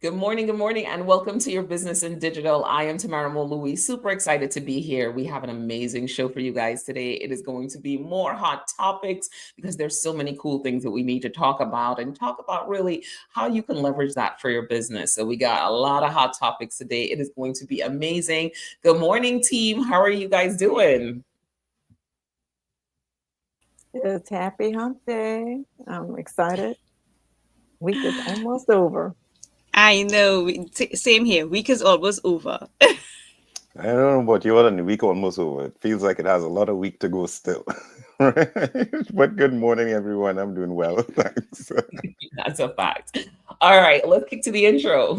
Good morning, and welcome to Your Business in Digital. I am Tamara Louis, super excited to be here. We have an amazing show for you guys today. It is going to be more hot topics because there's so many cool things that we need to talk about and talk about really how you can leverage that for your business. So we got a lot of hot topics today. It is going to be amazing. Good morning, team. How are you guys doing? It's happy hump day. I'm excited. Week is almost over. I know. Same here. Week is almost over. I don't know about you, and the week almost over. It feels like it has a lot of week to go still. Right? But good morning, everyone. I'm doing well, thanks. That's a fact. All right, let's kick to the intro.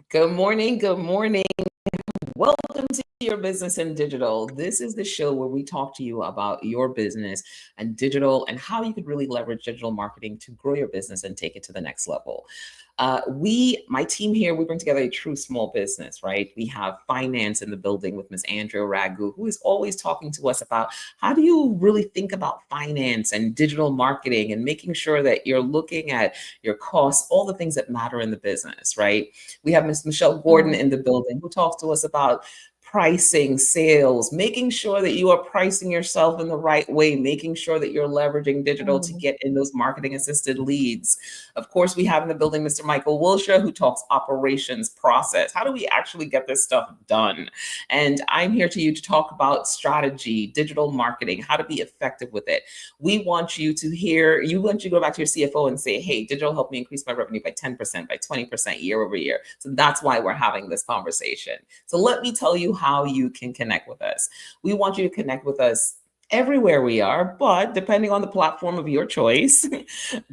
Good morning. Good morning. Welcome to Your Business in Digital. This is the show where we talk to you about your business and digital and how you could really leverage digital marketing to grow your business and take it to the next level. My team here, we bring together a true small business, right? We have finance in the building with Ms. Andrea Ragu, who is always talking to us about how do you really think about finance and digital marketing and making sure that you're looking at your costs, all the things that matter in the business, right? We have Ms. Michelle Gordon Mhm. in the building who talks to us about pricing, sales, making sure that you are pricing yourself in the right way, making sure that you're leveraging digital to Mhm. get in those marketing assisted leads. Of course, we have in the building Mr. Michael Wilshire, who talks operations process. How do we actually get this stuff done? And I'm here to you to talk about strategy, digital marketing, how to be effective with it. We want you to hear, you want you to go back to your CFO and say, hey, digital helped me increase my revenue by 10%, by 20% year over year. So that's why we're having this conversation. So let me tell you how you can connect with us. We want you to connect with us everywhere we are, but depending on the platform of your choice,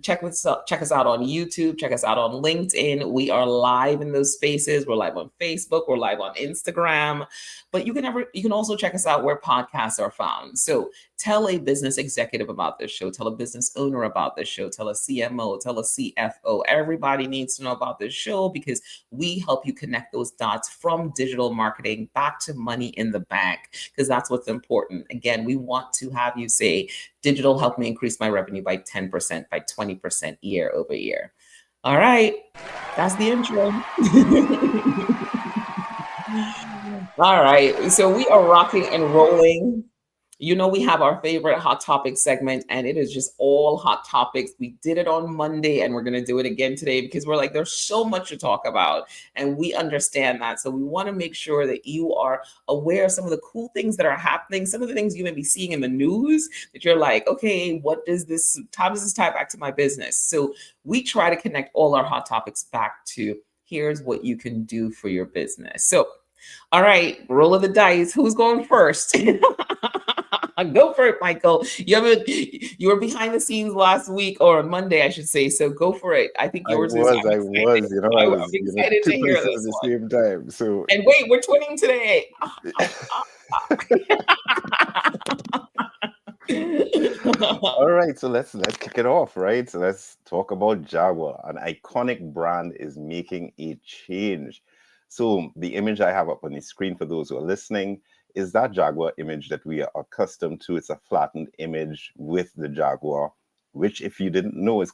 check us out on YouTube, check us out on LinkedIn. We are live in those spaces. We're live on Facebook, we're live on Instagram, but you can also check us out where podcasts are found. So tell a business executive about this show, tell a business owner about this show, tell a CMO, tell a CFO. Everybody needs to know about this show because we help you connect those dots from digital marketing back to money in the bank, because that's what's important. Again, we want to have you say, digital helped me increase my revenue by 10%, by 20% year over year. All right, that's the intro. All right, so we are rocking and rolling. You know, we have our favorite hot topic segment, and it is just all hot topics. We did it on Monday, and we're going to do it again today because we're like, there's so much to talk about, and we understand that. So we want to make sure that you are aware of some of the cool things that are happening, some of the things you may be seeing in the news that you're like, okay, how does this tie back to my business? So we try to connect all our hot topics back to here's what you can do for your business. So, all right, roll of the dice. Who's going first? Go for it, Michael. You were behind the scenes last week or Monday, I should say. So go for it. I think I yours is. was, I'm I excited. was, I I'm was, excited to two hear places at this the one. same time. So, And wait, we're twinning today. all right, so let's kick it off, right? So let's talk about Jaguar. An iconic brand is making a change. So the image I have up on the screen for those who are listening is that Jaguar image that we are accustomed to. It's a flattened image with the Jaguar, which, if you didn't know,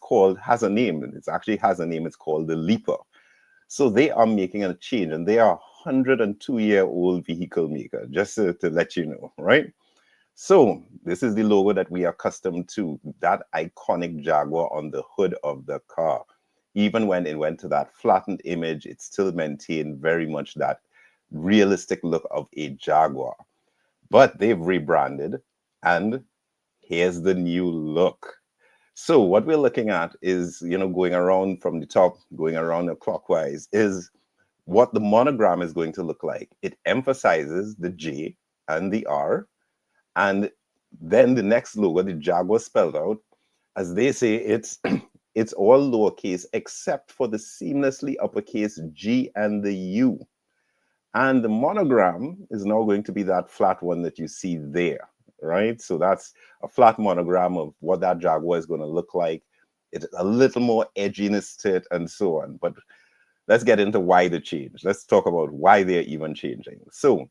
has a name. It actually has a name. It's called the Leaper. So they are making a change, and they are a 102-year-old vehicle maker, just to let you know, right? So this is the logo that we are accustomed to, that iconic Jaguar on the hood of the car. Even when it went to that flattened image, it still maintained very much that realistic look of a Jaguar. But they've rebranded, and here's the new look. So what we're looking at is, going around from the top, going around clockwise, is what the monogram is going to look like. It emphasizes the J and the R, and then the next logo, the Jaguar spelled out, as they say, it's it's all lowercase except for the seamlessly uppercase G and the U. And the monogram is now going to be that flat one that you see there, right? So that's a flat monogram of what that Jaguar is going to look like. It's a little more edginess to it and so on. But let's get into why the change. Let's talk about why they're even changing. So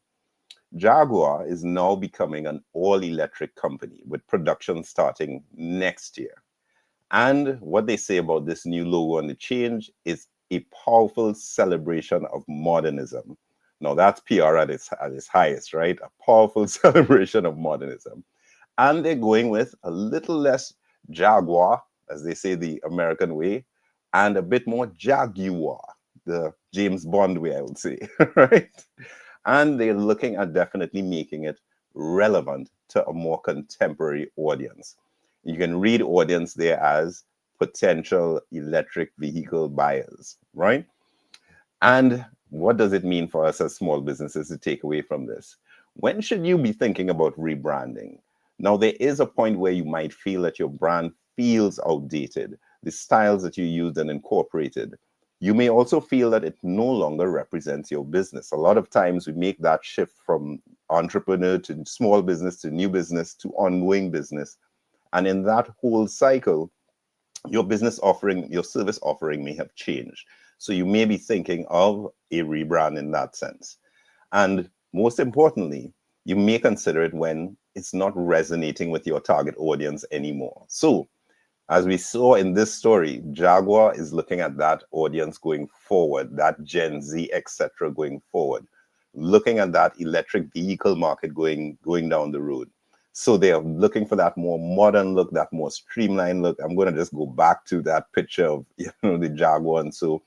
Jaguar is now becoming an all-electric company with production starting next year. And what they say about this new logo and the change is a powerful celebration of modernism. Now that's PR at its highest, right? A powerful celebration of modernism. And they're going with a little less Jaguar, as they say the American way, and a bit more Jaguar, the James Bond way, I would say, right? And they're looking at definitely making it relevant to a more contemporary audience. You can read audience there as potential electric vehicle buyers, right? And what does it mean for us as small businesses to take away from this? When should you be thinking about rebranding? Now, there is a point where you might feel that your brand feels outdated, the styles that you used and incorporated. You may also feel that it no longer represents your business. A lot of times we make that shift from entrepreneur to small business to new business to ongoing business. And in that whole cycle, your business offering, your service offering may have changed. So you may be thinking of a rebrand in that sense. And most importantly, you may consider it when it's not resonating with your target audience anymore. So as we saw in this story, Jaguar is looking at that audience going forward, that Gen Z, etc., going forward, looking at that electric vehicle market going down the road. So they are looking for that more modern look, that more streamlined look. I'm going to just go back to that picture of the Jaguar. And so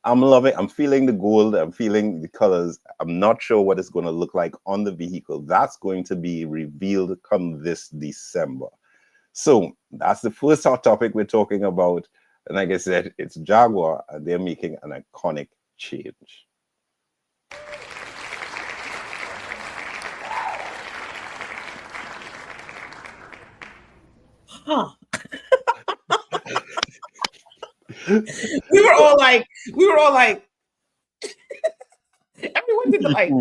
I'm loving, I'm feeling the gold, I'm feeling the colors. I'm not sure what it's going to look like on the vehicle. That's going to be revealed come this December. So that's the first hot topic we're talking about. And like I said, it's Jaguar, and they're making an iconic change. Huh. we were all like, everyone did the like.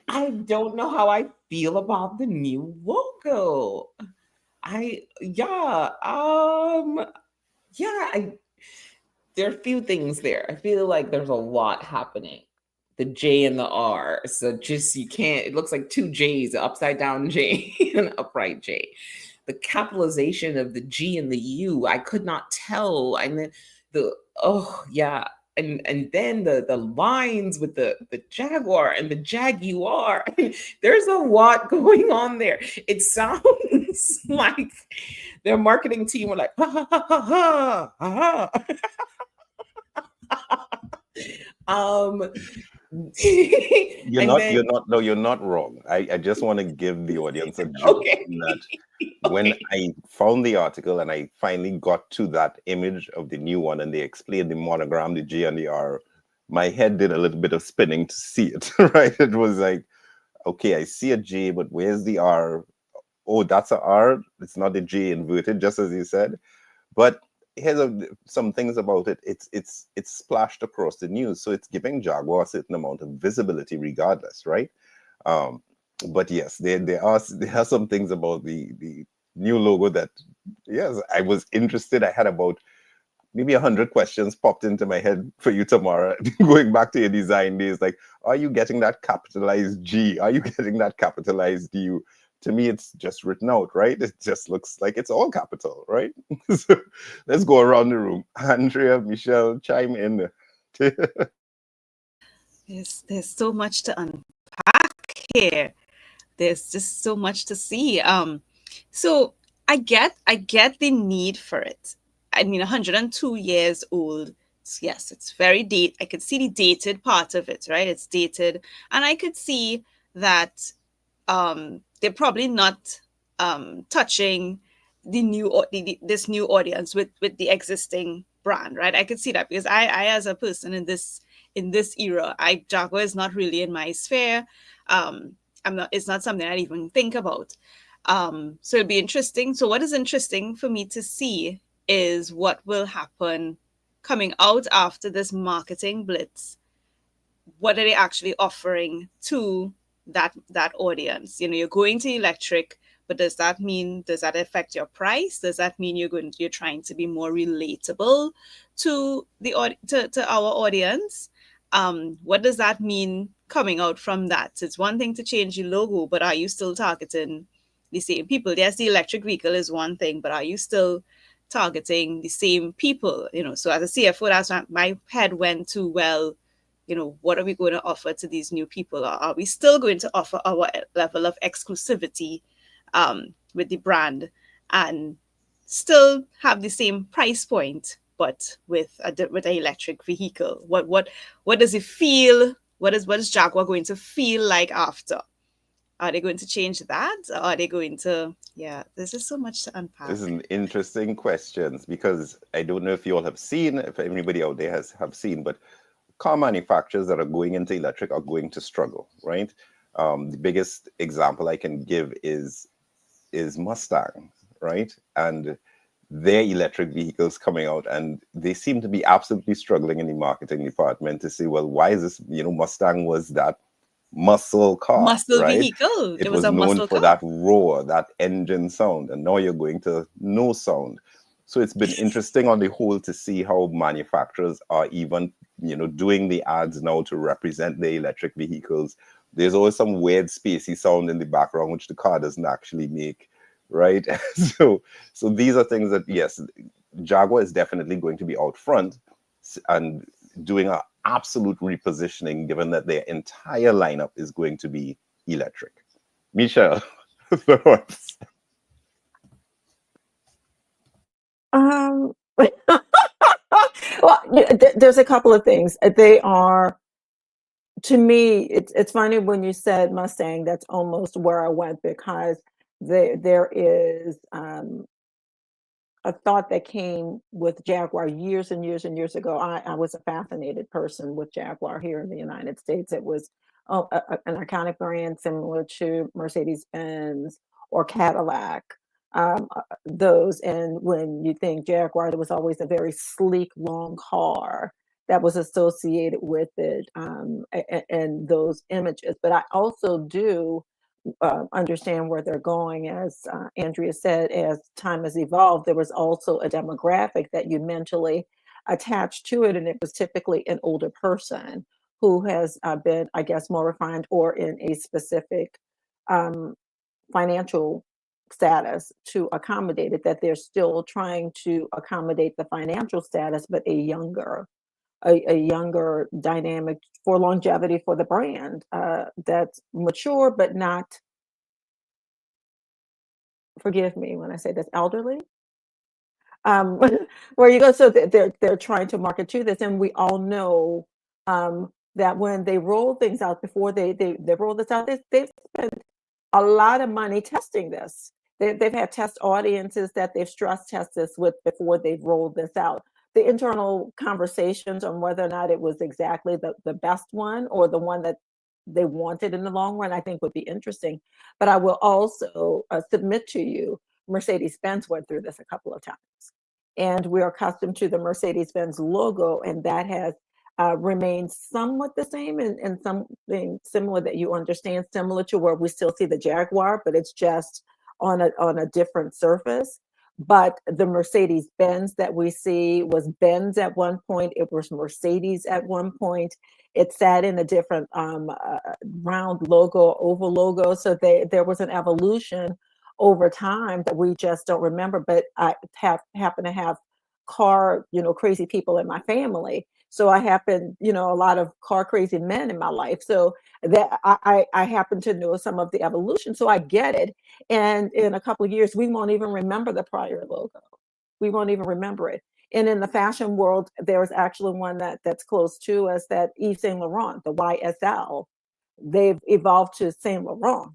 I don't know how I feel about the new logo. There are a few things there. I feel like there's a lot happening. The J and the R. So just you can't, it looks like two J's, an upside down J and an upright J. The capitalization of the G and the U, I could not tell. And then and then the lines with the Jaguar and the Jaguar. There's a lot going on there. It sounds like their marketing team were like, ha ha ha ha ha ha. You're not wrong. I just want to give the audience a joke. Okay. That when I found the article and I finally got to that image of the new one and they explained the monogram, the J and the R, my head did a little bit of spinning to see it, right? It was like, okay, I see a J, but where's the R? Oh, that's a R. It's not a J inverted, just as you said. But here's some things about it. It's splashed across the news, so it's giving Jaguar a certain amount of visibility regardless, right? But yes, there are some things about the new logo that, yes, I was interested. I had about maybe 100 questions popped into my head for you, Tamara, going back to your design days. Like, are you getting that capitalized G? Are you getting that capitalized U? To me, it's just written out, right? It just looks like it's all capital, right? So let's go around the room. Andrea, Michelle, chime in. There's so much to unpack here. There's just so much to see. So I get the need for it. I mean, 102 years old. Yes, it's very dated. I could see the dated part of it, right? It's dated, and I could see that they're probably not touching this new audience with the existing brand, right? I could see that because I as a person in this era, Jaguar is not really in my sphere. It's not something I even think about. So it'd be interesting. So what is interesting for me to see is what will happen coming out after this marketing blitz. What are they actually offering to that audience? You know, you're going to electric, but does that affect your price? Does that mean you're trying to be more relatable to to our audience? What does that mean coming out from that? It's one thing to change your logo, but are you still targeting the same people? Yes, the electric vehicle is one thing, but are you still targeting the same people? You know, so as a CFO, that's what my head went to. Well, you know, what are we going to offer to these new people? Or are we still going to offer our level of exclusivity with the brand and still have the same price point, but with an electric vehicle? What does it feel? What is Jaguar going to feel like after? Are they going to change that? Or are they going to? Yeah, there's just so much to unpack. This is an interesting question, because I don't know if you all have seen, if anybody out there have seen, but car manufacturers that are going into electric are going to struggle, right? The biggest example I can give is Mustang, right? And their electric vehicles coming out, and they seem to be absolutely struggling in the marketing department to say, well, why is this? You know, Mustang was that muscle car, Muscle right? vehicle. It was a known muscle for car. that roar, that engine sound, and now you're going to no sound. So it's been interesting on the whole to see how manufacturers are even, you know, doing the ads now to represent their electric vehicles. There's always some weird spacey sound in the background which the car doesn't actually make, right? So these are things that, yes, Jaguar is definitely going to be out front and doing an absolute repositioning, given that their entire lineup is going to be electric. Michelle, thoughts? Well, there's a couple of things. They are, to me, it's funny when you said Mustang. That's almost where I went, because there is a thought that came with Jaguar years and years and years ago. I was a fascinated person with Jaguar here in the United States. It was an iconic brand similar to Mercedes-Benz or Cadillac. Those, and when you think Jaguar, there was always a very sleek, long car that was associated with it, and those images. But I also do understand where they're going. As Andrea said, as time has evolved, there was also a demographic that you mentally attached to it, and it was typically an older person who has been, I guess, more refined or in a specific um, financial status to accommodate it, that they're still trying to accommodate the financial status, but a younger dynamic for longevity for the brand, that's mature but not, forgive me when I say this, elderly. Um, where you go, so they're trying to market to this, and we all know that when they roll things out, before they roll this out, they've spent a lot of money testing this. They've had test audiences that they've stress tested this with before they've rolled this out. The internal conversations on whether or not it was exactly the best one or the one that they wanted in the long run, I think would be interesting. But I will also submit to you, Mercedes-Benz went through this a couple of times. And we're accustomed to the Mercedes-Benz logo, and that has remained somewhat the same, and something similar that you understand, similar to where we still see the Jaguar, but it's just on a different surface. But the Mercedes-Benz that we see was Benz at one point. It was Mercedes at one point. It sat in a different round logo, oval logo. So there was an evolution over time that we just don't remember. But I happen to have car, crazy people in my family. So I happen, a lot of car crazy men in my life. So that I happen to know some of the evolution. So I get it. And in a couple of years, we won't even remember the prior logo. We won't even remember it. And in the fashion world, there's actually one that's close to us, that Yves Saint Laurent, the YSL, they've evolved to Saint Laurent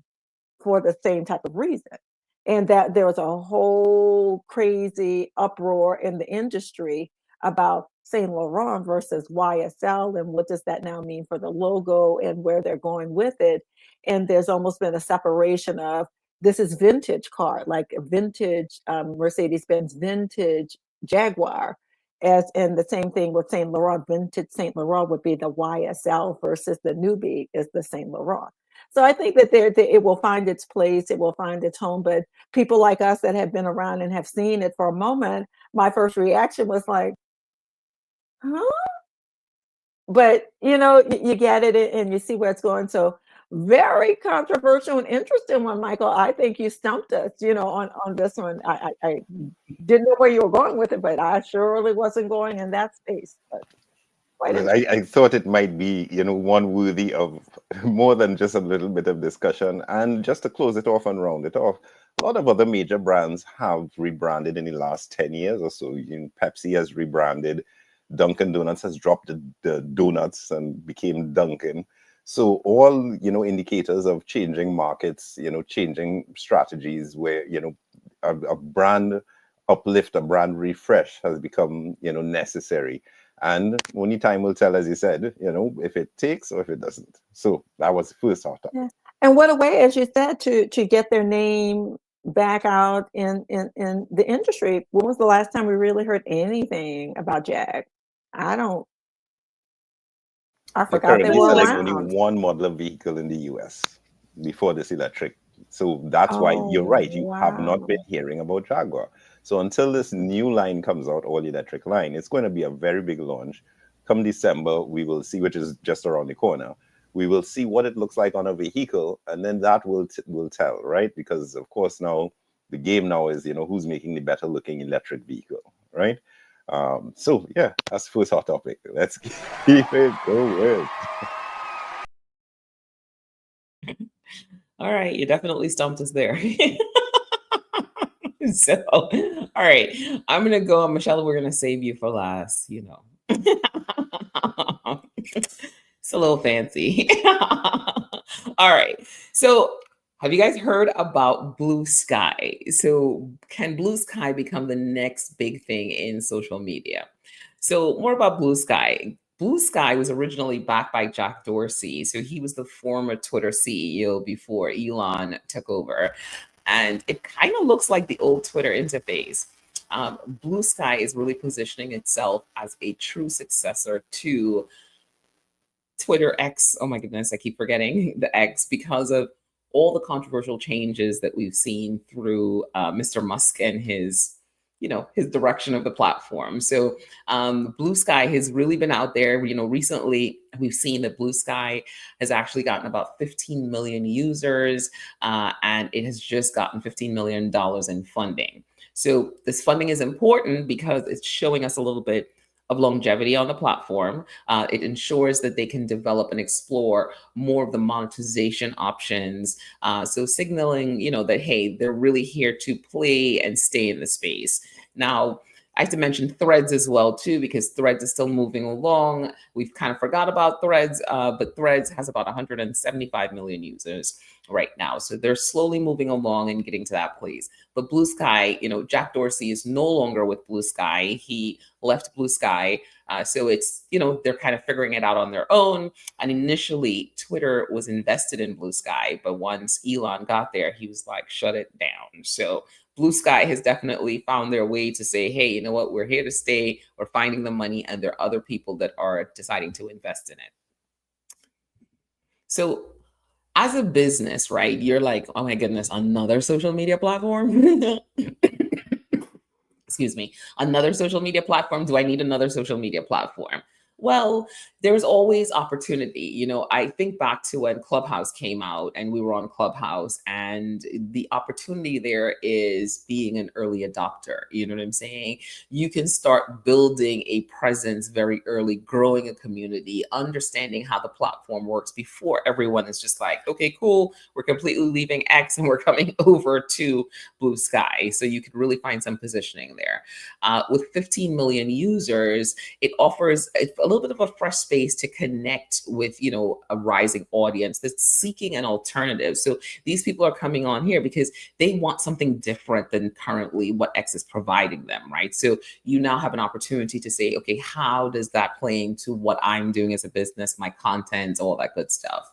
for the same type of reason. And that there was a whole crazy uproar in the industry about Saint Laurent versus YSL, and what does that now mean for the logo and where they're going with it. And there's almost been a separation of, this is vintage car, like vintage Mercedes-Benz, vintage Jaguar. As in the same thing with Saint Laurent, vintage Saint Laurent would be the YSL versus the newbie is the Saint Laurent. So I think that it will find its place, it will find its home. But people like us that have been around and have seen it for a moment, my first reaction was like, huh? But you get it and you see where it's going. So very controversial and interesting one, Michael. I think you stumped us, on this one. I didn't know where you were going with it, but I surely wasn't going in that space. But quite Well, interesting. I thought it might be, one worthy of more than just a little bit of discussion. And just to close it off and round it off, a lot of other major brands have rebranded in the last 10 years or so. Pepsi has rebranded. Dunkin' Donuts has dropped the donuts and became Dunkin'. So all, indicators of changing markets, changing strategies where, a brand uplift, a brand refresh has become, necessary. And only time will tell, as you said, if it takes or if it doesn't. So that was the first thought. Yeah. And what a way, as you said, to get their name back out in the industry. When was the last time we really heard anything about Jag? I They're forgot they currently were selling only around. one model of vehicle in the US before this electric. So that's why you're Oh, right. You have not been wow. hearing about Jaguar. So until this new line comes out, all electric line, it's going to be a very big launch. Come December, we will see, which is just around the corner. We will see what it looks like on a vehicle, and then that will tell, right? Because of course now the game now is who's making the better looking electric vehicle, right? So yeah, that's the first hot topic. Let's keep it going. All right, you definitely stumped us there. So, all right, I'm gonna go. Michelle, we're gonna save you for last. It's a little fancy. All right. So, have you guys heard about Blue Sky? So, can Blue Sky become the next big thing in social media? So, more about Blue Sky. Blue Sky was originally backed by Jack Dorsey. So, he was the former Twitter CEO before Elon took over. And it kind of looks like the old Twitter interface. Blue Sky is really positioning itself as a true successor to Twitter X. Oh my goodness, I keep forgetting the X because of all the controversial changes that we've seen through Mr. Musk and his direction of the platform. So Blue Sky has really been out there. Recently we've seen that Blue Sky has actually gotten about 15 million users, and it has just gotten $15 million in funding. So this funding is important because it's showing us a little bit of longevity on the platform. It ensures that they can develop and explore more of the monetization options. So signaling, that, hey, they're really here to play and stay in the space. Now, I have to mention Threads as well, too, because Threads is still moving along. We've kind of forgot about Threads, but Threads has about 175 million users right now. So they're slowly moving along and getting to that place. But Blue Sky, Jack Dorsey is no longer with Blue Sky. He left Blue Sky. So it's, they're kind of figuring it out on their own. And initially, Twitter was invested in Blue Sky. But once Elon got there, he was like, shut it down. So Blue Sky has definitely found their way to say, hey, you know what? We're here to stay. We're finding the money. And there are other people that are deciding to invest in it. So as a business, right, you're like, oh my goodness, another social media platform? Excuse me, another social media platform? Do I need another social media platform? Well, there's always opportunity. I think back to when Clubhouse came out and we were on Clubhouse, and the opportunity there is being an early adopter. You know what I'm saying? You can start building a presence very early, growing a community, understanding how the platform works before everyone is just like, okay, cool, we're completely leaving X and we're coming over to Blue Sky. So you can really find some positioning there. With 15 million users, it offers a little bit of a fresh space to connect with, a rising audience that's seeking an alternative. So these people are coming on here because they want something different than currently what X is providing them, right? So you now have an opportunity to say, okay, how does that play into what I'm doing as a business, my content, all that good stuff?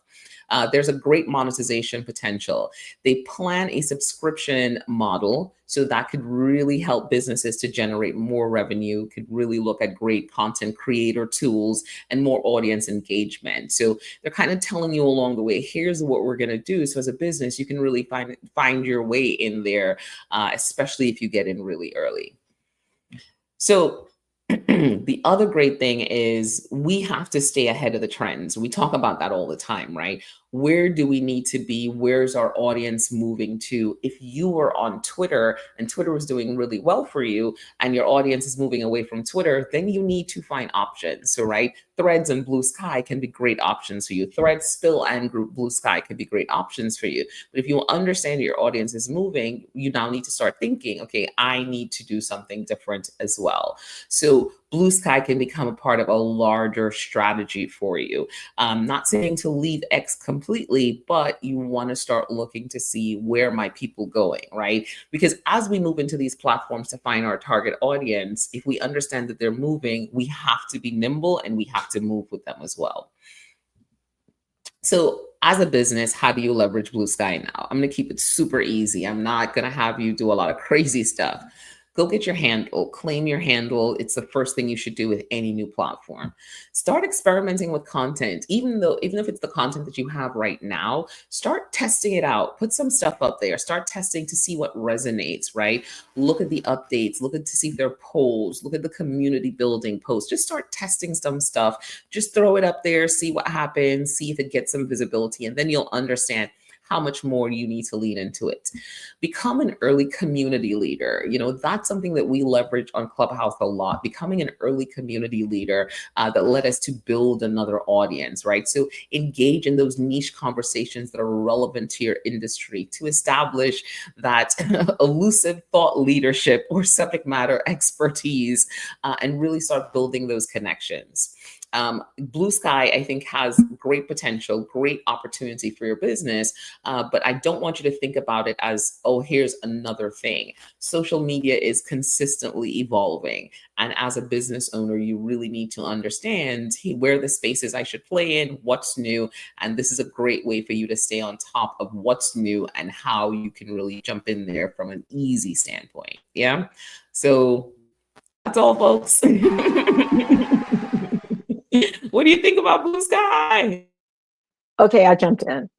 There's a great monetization potential. They plan a subscription model, so that could really help businesses to generate more revenue, could really look at great content creator tools and more audience engagement. So they're kind of telling you along the way, here's what we're going to do. So as a business, you can really find your way in there, especially if you get in really early. So the other great thing is we have to stay ahead of the trends. We talk about that all the time, right? Where do we need to be? Where's our audience moving to? If you were on Twitter and Twitter was doing really well for you and your audience is moving away from Twitter, then you need to find options. So, right, Threads and Blue Sky can be great options for you. Threads, Spill, and Blue Sky can be great options for you. But if you understand your audience is moving, you now need to start thinking, okay, I need to do something different as well. So Blue Sky can become a part of a larger strategy for you. Not saying to leave X completely, but you want to start looking to see where my people going, right? Because as we move into these platforms to find our target audience, if we understand that they're moving, we have to be nimble and we have to move with them as well. So as a business, how do you leverage Blue Sky now? I'm going to keep it super easy. I'm not going to have you do a lot of crazy stuff. Go get your handle, claim your handle. It's the first thing you should do with any new platform. Start experimenting with content, even if it's the content that you have right now, start testing it out. Put some stuff up there. Start testing to see what resonates, right? Look at the updates, to see if there are polls, look at the community building posts. Just start testing some stuff. Just throw it up there, see what happens, see if it gets some visibility, and then you'll understand how much more you need to lean into it. Become an early community leader. That's something that we leverage on Clubhouse a lot, becoming an early community leader that led us to build another audience, right? So engage in those niche conversations that are relevant to your industry to establish that elusive thought leadership or subject matter expertise and really start building those connections. Blue Sky, I think, has great potential, great opportunity for your business, but I don't want you to think about it as, oh, here's another thing. Social media is consistently evolving. And as a business owner, you really need to understand where the spaces I should play in, what's new. And this is a great way for you to stay on top of what's new and how you can really jump in there from an easy standpoint. Yeah. So that's all, folks. What do you think about Blue Sky? Okay, I jumped in.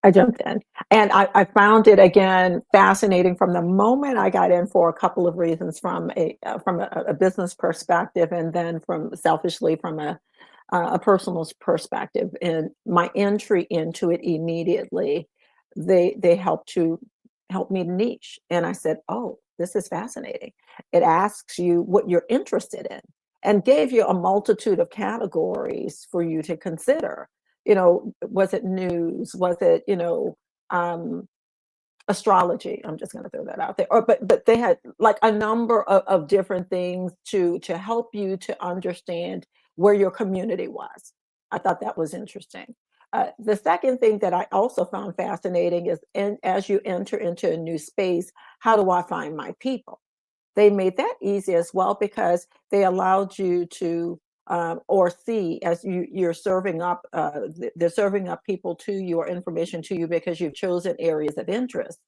And I found it, again, fascinating from the moment I got in for a couple of reasons, from a business perspective, and then selfishly from a personal perspective. And my entry into it immediately, they helped me niche. And I said, oh, this is fascinating. It asks you what you're interested in and gave you a multitude of categories for you to consider. Was it news? Was it, astrology? I'm just going to throw that out there. But they had like a number of different things to help you to understand where your community was. I thought that was interesting. The second thing that I also found fascinating is, as you enter into a new space, how do I find my people? They made that easy as well, because they allowed you to or see, as you're serving up, they're serving up people to you or information to you because you've chosen areas of interest.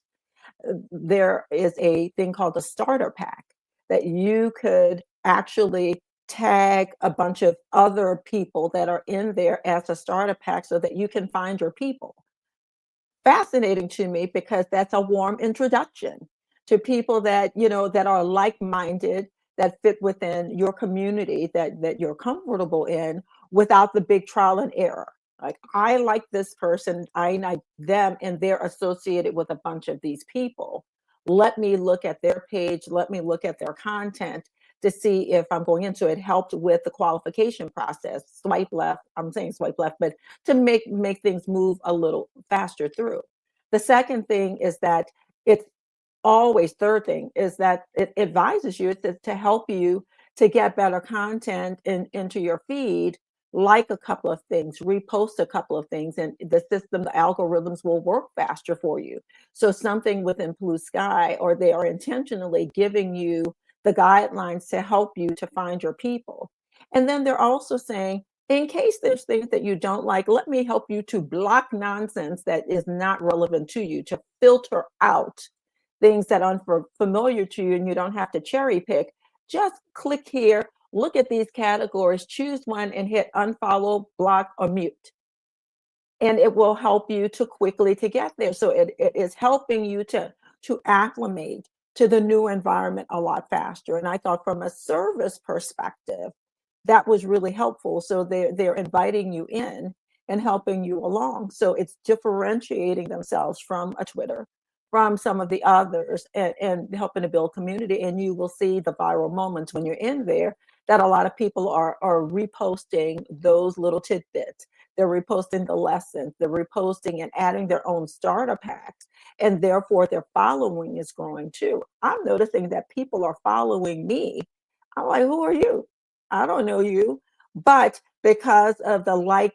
There is a thing called a starter pack that you could actually tag a bunch of other people that are in there as a starter pack so that you can find your people. Fascinating to me, because that's a warm introduction to people that that are like-minded, that fit within your community, that you're comfortable in, without the big trial and error. Like, I like this person, I like them, and they're associated with a bunch of these people. Let me look at their page, let me look at their content to see if I'm going into it. Helped with the qualification process. Swipe left, I'm saying swipe left, but to make things move a little faster through. The second thing is that it's third thing is that it advises you to help you to get better content into your feed, like a couple of things, repost a couple of things, and the algorithms will work faster for you. So something within Blue Sky, or they are intentionally giving you the guidelines to help you to find your people. And then they're also saying, in case there's things that you don't like, let me help you to block nonsense that is not relevant to you, to filter out things that are unfamiliar to you and you don't have to cherry pick. Just click here, look at these categories, choose one and hit unfollow, block, or mute. And it will help you to quickly to get there. So it is helping you to acclimate to the new environment a lot faster. And I thought from a service perspective, that was really helpful. So they're inviting you in and helping you along. So it's differentiating themselves from a Twitter, from some of the others, and helping to build community. And you will see the viral moments when you're in there that a lot of people are reposting those little tidbits. They're reposting the lessons, they're reposting and adding their own starter packs. And therefore their following is growing too. I'm noticing that people are following me. I'm like, who are you? I don't know you. But because of the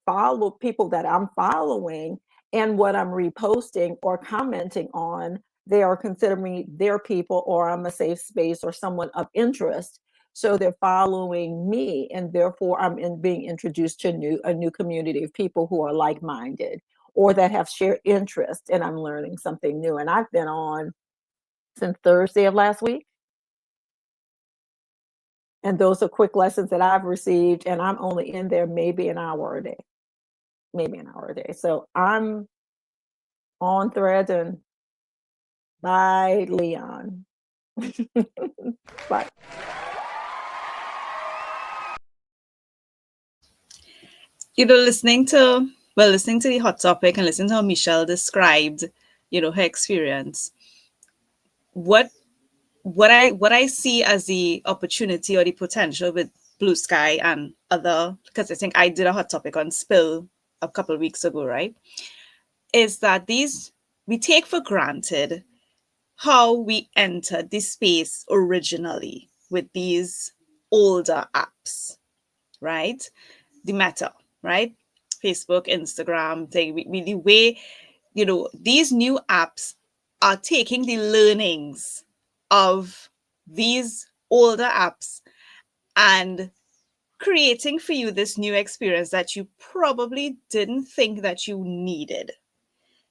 follow people that I'm following and what I'm reposting or commenting on, they are considering me their people, or I'm a safe space or someone of interest. So they're following me, and therefore I'm being introduced to a new community of people who are like-minded or that have shared interest, and I'm learning something new. And I've been on since Thursday of last week. And those are quick lessons that I've received, and I'm only in there maybe an hour a day. So I'm on Threads and bye, Leon. Bye. Listening to the hot topic and listening to how Michelle described, her experience. What I see as the opportunity or the potential with Blue Sky and other, because I think I did a hot topic on Spill a couple of weeks ago, right? Is that we take for granted how we entered this space originally with these older apps, right? The Meta, right? Facebook, Instagram, the way, these new apps are taking the learnings of these older apps and creating for you this new experience that you probably didn't think that you needed.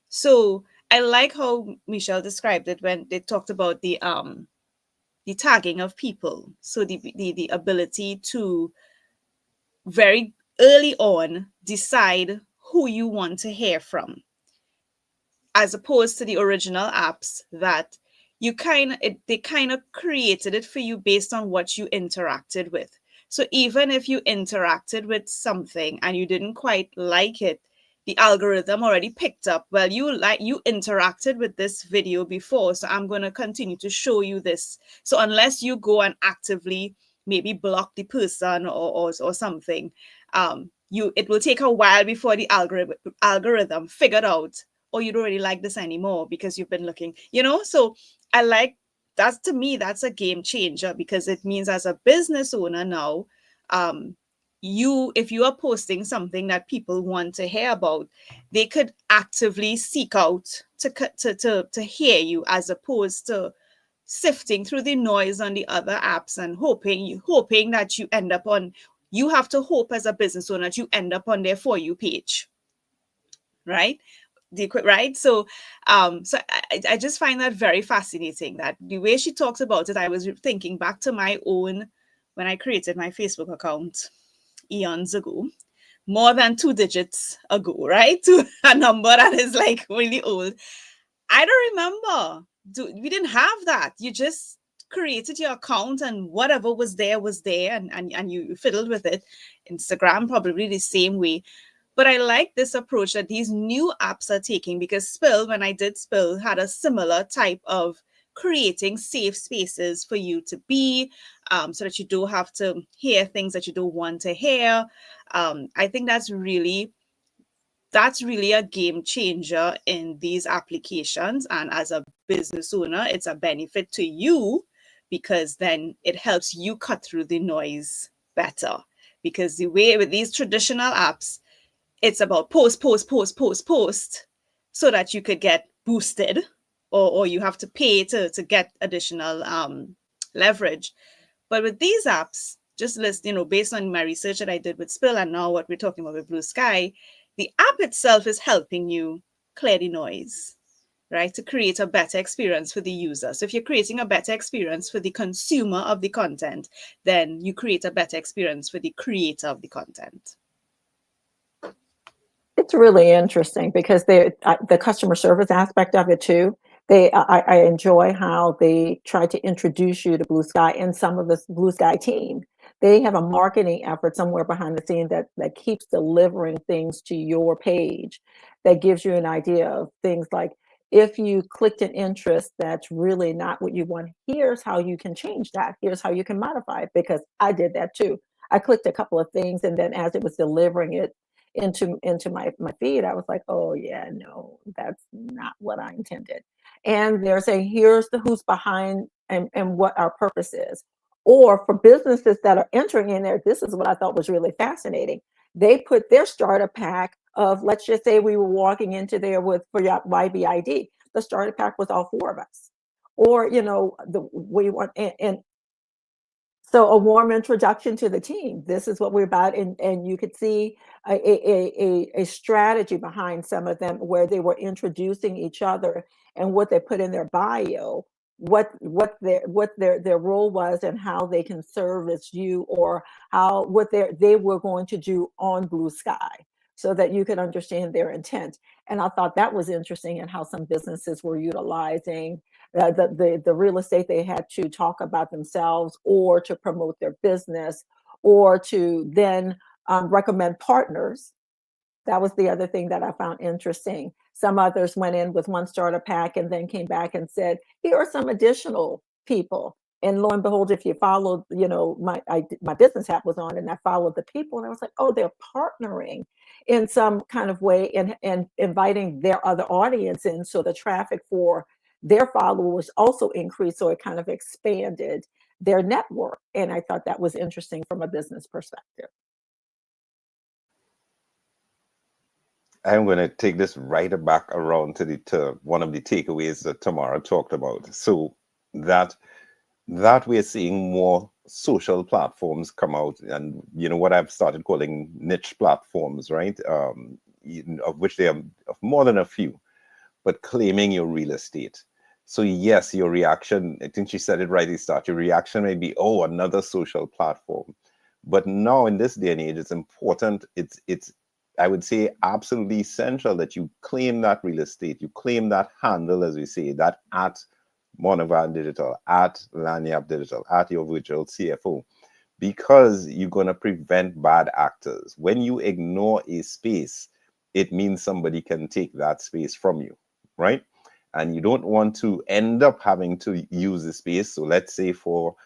So I like how Michelle described it when they talked about the tagging of people. So the ability to very early on decide who you want to hear from, as opposed to the original apps that they kind of created it for you based on what you interacted with. So even if you interacted with something and you didn't quite like it, the algorithm already picked up, well, you interacted with this video before, so I'm going to continue to show you this. So unless you go and actively maybe block the person or something, it will take a while before the algorithm figured out, or you don't really like this anymore because you've been looking, So I like that. To me, that's a game changer, because it means as a business owner now, if you are posting something that people want to hear about, they could actively seek out to hear you, as opposed to sifting through the noise on the other apps and hoping that you end up on. You have to hope as a business owner that you end up on their For You page, right? Right. So I just find that very fascinating, that the way she talks about it. I was thinking back to my own, when I created my Facebook account eons ago, more than 2 digits ago, right? To a number that is like really old. I don't remember. We didn't have that. You just created your account and whatever was there and you fiddled with it. Instagram probably the same way. But I like this approach that these new apps are taking, because Spill, when I did Spill, had a similar type of creating safe spaces for you to be, so that you don't have to hear things that you don't want to hear. I think that's really a game changer in these applications. And as a business owner, it's a benefit to you, because then it helps you cut through the noise better. Because the way with these traditional apps, it's about post, so that you could get boosted, or you have to pay to get additional leverage. But with these apps, just list, based on my research that I did with Spill and now what we're talking about with Blue Sky, the app itself is helping you clear the noise, right? To create a better experience for the user. So if you're creating a better experience for the consumer of the content, then you create a better experience for the creator of the content. It's really interesting because the customer service aspect of it too. I enjoy how they try to introduce you to Blue Sky and some of the Blue Sky team. They have a marketing effort somewhere behind the scene that keeps delivering things to your page that gives you an idea of things like, if you clicked an interest that's really not what you want, here's how you can change that. Here's how you can modify it, because I did that too. I clicked a couple of things, and then as it was delivering it into my feed, I was like, oh yeah, no, that's not what I intended. And they're saying, here's who's behind and what our purpose is. Or for businesses that are entering in there, this is what I thought was really fascinating. They put their starter pack of, let's just say we were walking into there for YBID. The starter pack was all 4 of us. Or, and so a warm introduction to the team. This is what we're about. And you could see a strategy behind some of them where they were introducing each other and what they put in their bio, what their role was and how they can service you, or what they were going to do on Blue Sky, so that you could understand their intent. And I thought that was interesting, and how some businesses were utilizing the real estate they had to talk about themselves, or to promote their business, or to then recommend partners. That was the other thing that I found interesting. Some others went in with one starter pack and then came back and said, here are some additional people. And lo and behold, if you followed, my business app was on, and I followed the people, and I was like, oh, they're partnering in some kind of way, and inviting their other audience in. So the traffic for their followers also increased. So it kind of expanded their network. And I thought that was interesting from a business perspective. I'm going to take this right back around to one of the takeaways that Tamara talked about. So that we're seeing more social platforms come out, and what I've started calling niche platforms, right? Of which there are more than a few, but claiming your real estate. So yes, your reaction, I think she said it right at the start, your reaction may be, oh, another social platform. But now in this day and age, it's important, it's I would say absolutely essential that you claim that real estate, you claim that handle, as we say, that at Monovan Digital, at Lagniappe Digital, at your virtual CFO, because you're going to prevent bad actors. When you ignore a space, it means somebody can take that space from you, right? And you don't want to end up having to use the space. So let's say for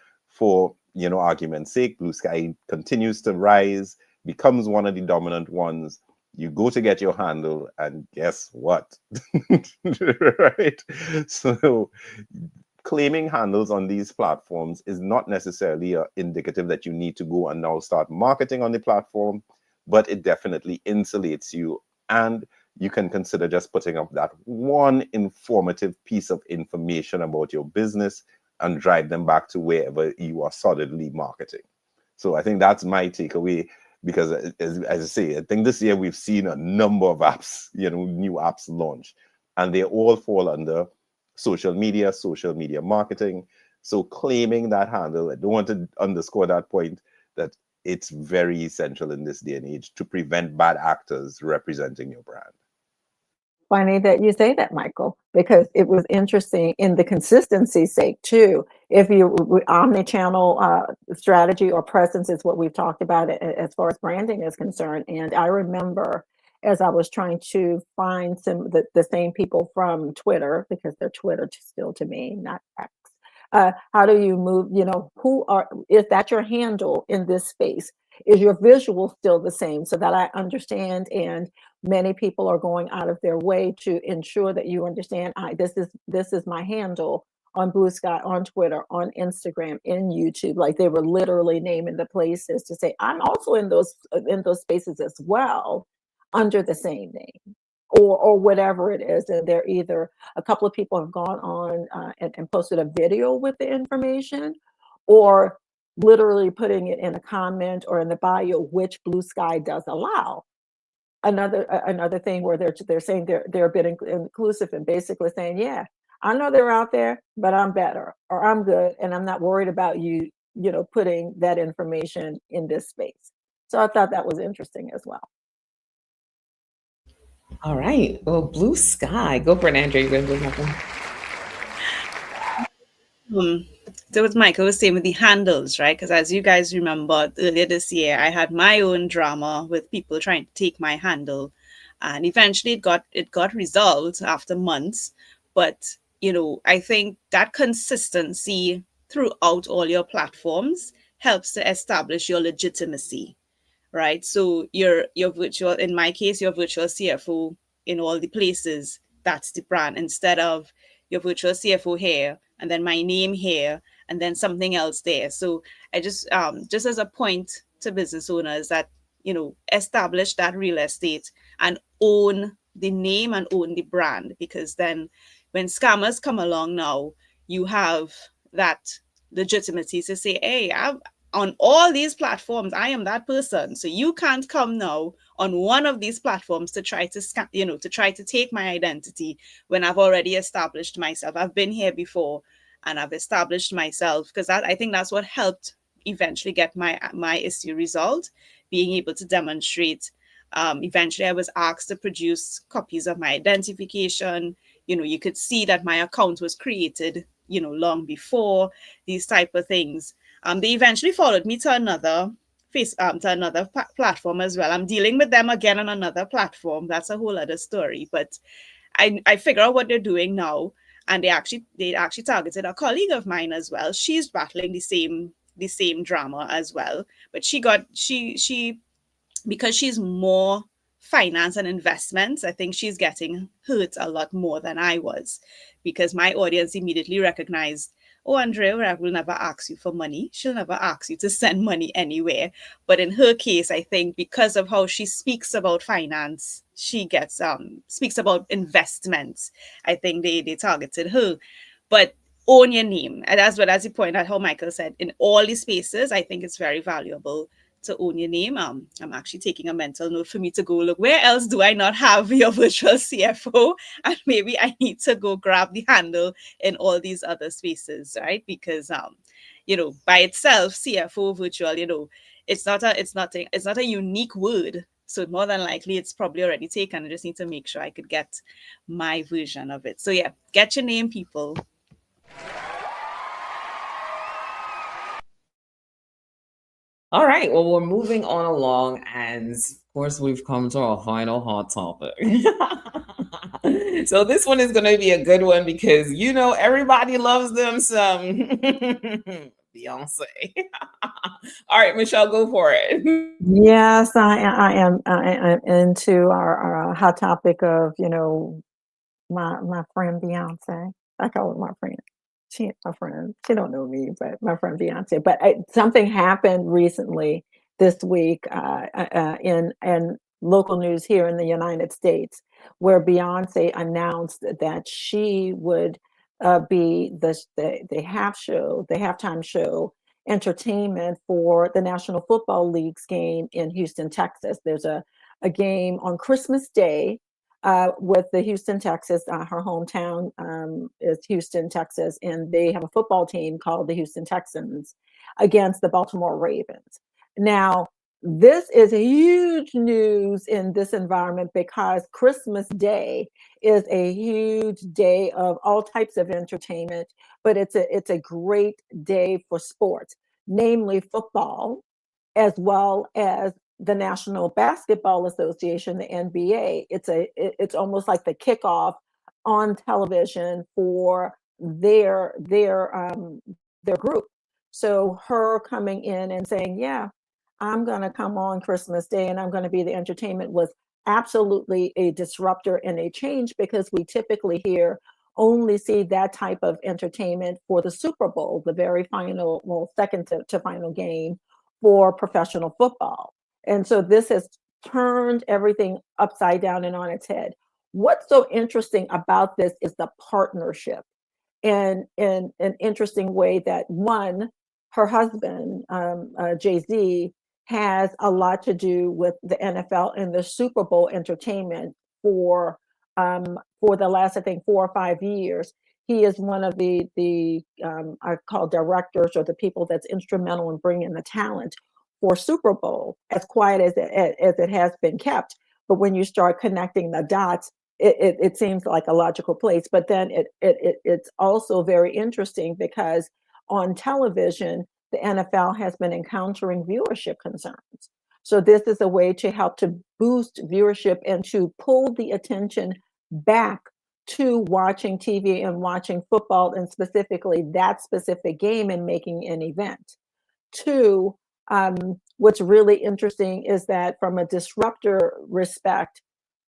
argument's sake, Blue Sky continues to rise, becomes one of the dominant ones. You go to get your handle, and guess what? Right? So claiming handles on these platforms is not necessarily indicative that you need to go and now start marketing on the platform, but it definitely insulates you. And you can consider just putting up that one informative piece of information about your business and drive them back to wherever you are solidly marketing. So I think that's my takeaway, because as I say, I think this year we've seen a number of apps, new apps launch, and they all fall under social media marketing. So claiming that handle, I don't want to underscore that point, that it's very essential in this day and age to prevent bad actors representing your brand. Funny that you say that, Michael, because it was interesting in the consistency sake too. If you omni-channel strategy or presence is what we've talked about as far as branding is concerned. And I remember as I was trying to find the same people from Twitter, because they're Twitter still to me, not X. How do you move, is that your handle in this space? Is your visual still the same, so that I understand? And many people are going out of their way to ensure that you understand, this is my handle on Blue Sky, on Twitter, on Instagram, in YouTube. Like, they were literally naming the places to say, I'm also in those spaces as well, under the same name, or whatever it is. And they're either, a couple of people have gone on and posted a video with the information, or literally putting it in a comment or in the bio, which Blue Sky does allow. Another thing where they're saying they're a bit inclusive and basically saying, yeah, I know they're out there, but I'm better or I'm good, and I'm not worried about you putting that information in this space. So I thought that was interesting as well. All right. Well, Blue Sky. Go for it, Andrea. You're going to do something. So what Michael was saying with the handles, right? Because as you guys remember, earlier this year, I had my own drama with people trying to take my handle, and eventually it got resolved after months. But I think that consistency throughout all your platforms helps to establish your legitimacy, right? So your virtual, in my case, your virtual CFO in all the places, that's the brand, instead of your virtual CFO here and then my name here and then something else there. So I just as a point to business owners that establish that real estate and own the name and own the brand, because then when scammers come along now, you have that legitimacy to say, hey, I've on all these platforms, I am that person. So you can't come now on one of these platforms to try to to try to take my identity when I've already established myself. I've been here before and I've established myself, because I think that's what helped eventually get my issue resolved, being able to demonstrate. Eventually I was asked to produce copies of my identification. You could see that my account was created, long before, these type of things. They eventually followed me to another platform as well. I'm dealing with them again on another platform. That's a whole other story. But I figure out what they're doing now, and they actually targeted a colleague of mine as well. She's battling the same drama as well, but she because she's more finance and investments, I think she's getting hurt a lot more than I was, because my audience immediately recognized, oh, Andrea will never ask you for money. She'll never ask you to send money anywhere. But in her case, I think because of how she speaks about finance, she gets speaks about investments. I think they targeted her. But own your name. And as you point out, how Michael said, in all these spaces, I think it's very valuable to own your name. I'm actually taking a mental note for me to go look, where else do I not have your virtual CFO? And maybe I need to go grab the handle in all these other spaces, right? Because by itself, CFO virtual, it's not a unique word. So more than likely it's probably already taken. I just need to make sure I could get my version of it. So yeah, get your name, people. All right. Well, we're moving on along, and of course, we've come to our final hot topic. So this one is going to be a good one because everybody loves them some Beyonce. All right, Michelle, go for it. Yes, I am into our hot topic of my friend Beyonce. I call her my friend. She ain't my friend. She don't know me, but my friend Beyonce. But something happened recently this week in local news here in the United States, where Beyonce announced that she would be the halftime show entertainment for the National Football League's game in Houston, Texas. There's a game on Christmas Day with the Houston, Texas. Her hometown is Houston, Texas, and they have a football team called the Houston Texans against the Baltimore Ravens. Now, this is a huge news in this environment because Christmas Day is a huge day of all types of entertainment, but it's a great day for sports, namely football, as well as the National Basketball Association, the NBA. It's almost like the kickoff on television for their group. So her coming in and saying, yeah, I'm going to come on Christmas Day and I'm going to be the entertainment, was absolutely a disruptor and a change, because we typically here only see that type of entertainment for the Super Bowl, the very final, well, second to final game for professional football. And so this has turned everything upside down and on its head. What's so interesting about this is the partnership, and in an interesting way that, one, her husband, Jay-Z, has a lot to do with the NFL and the Super Bowl entertainment for the last, I think, 4 or 5 years. He is one of the I call directors, or the people that's instrumental in bringing the talent for Super Bowl, as quiet as it has been kept. But when you start connecting the dots, it seems like a logical place. But then it's also very interesting because on television, the NFL has been encountering viewership concerns. So this is a way to help to boost viewership and to pull the attention back to watching TV and watching football, and specifically that specific game, and making an event. Two, what's really interesting is that from a disruptor respect,